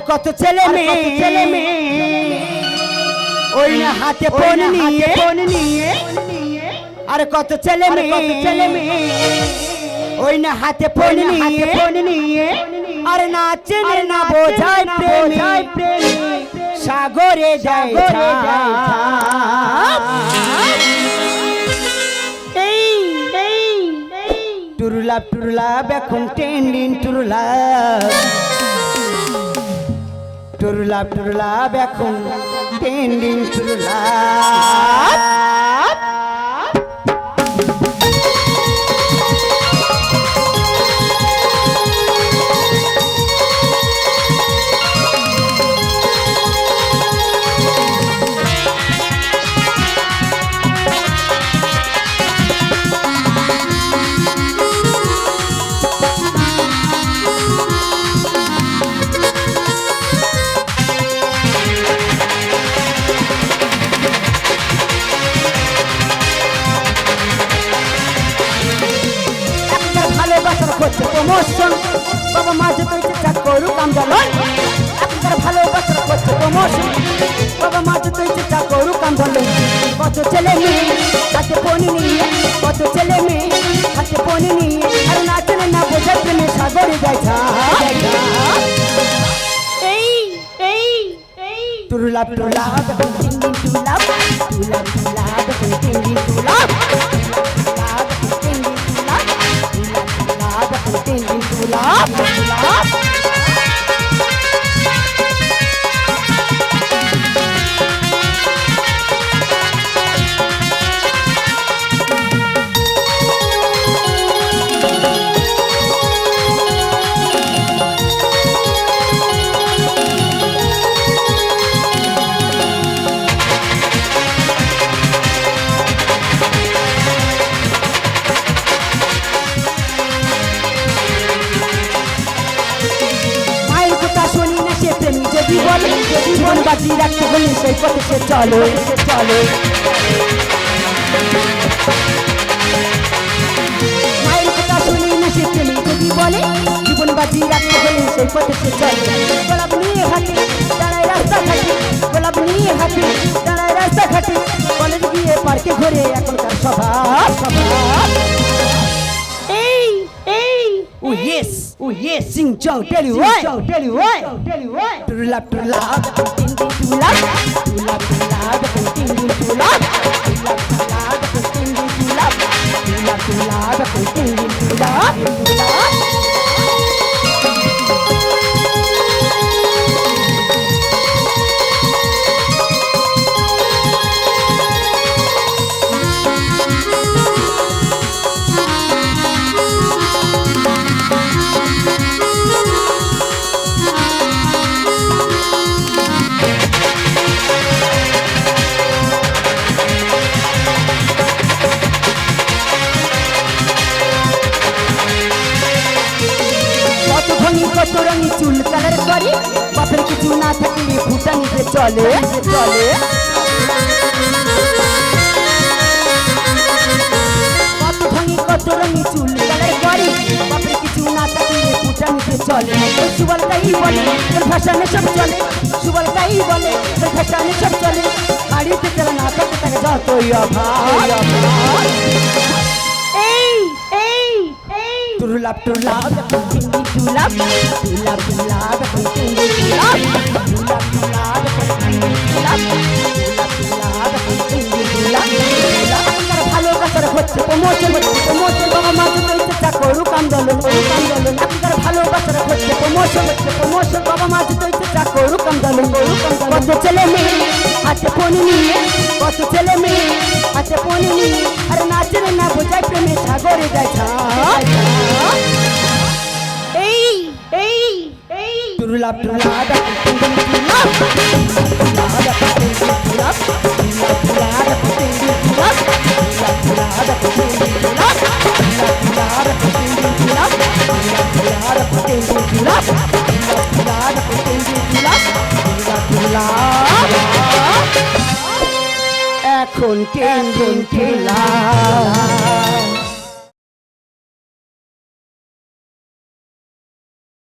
কত ছেলে মেয়ে ওই না হাতে ফোন নিয়ে আরে কত ছেলে মেয়ে ওই না হাতে ফোন নিয়ে আরে নাচে না বোঝায় প্রেম সাগরে যায় টুরুলাপ এখন ট্রেন্ডিং টুরুলাপ এখন ট্রেন্ডিং টুরুলাপ করছে প্রমোশন বাবা মাঝে তো চেষ্টা করুক আন্দোলন আপনার ভালোবাসা করছে প্রমোশন বাবা মাঝে তো চেষ্টা করুক আন্দোলন কত ছেলে মেয়ে হাতে ফোন নিয়ে কত ছেলে মেয়ে হাতে ফোন নিয়ে আর নাচে না বোঝা প্রেমে সাগরে যায় টুরুলাপ জীবন বাজি রাখতে হলে সেই পথে সে চলে মায়ের কথা শুনি না সে প্রেমী যদি বলে জীবন বাজি রাখতে হলে সেই পথে সে চলে গোলাপ নিয়ে হাতে দাঁড়ায় রাস্তা ঘাটে কলেজ গিয়ে পার্কে ঘুরে এখনকার স্বভাব Oh yes, sing chong, tell you why. Trulap, কত রঙি চুল কালার করে বাপের কিছু না থাকলে ভুটানিতে চলে কত রঙি চুল কালার করে বাপের কিছু না থাকলে ভুটানিতে চলে সুবলকাই বলে ভাষানে সব চলে গাড়িতে চলে না থাকতে থাকে যতই অভাব টুরুলাপ ভালোবাসার হচ্ছে প্রমোশন বাবা মাঝে তো চেষ্টা করুক আন্দোলন আপনার ভালোবাসার হচ্ছে প্রমোশন বাবা মাঝে তো চেষ্টা করুক আন্দোলন কত ছেলে মেয়ে হাতে ফোন নিয়ে আরে নাচে না বোঝায় প্রেমে সাগরে যায় টুরুলাপ এখন ট্রেন্ডিং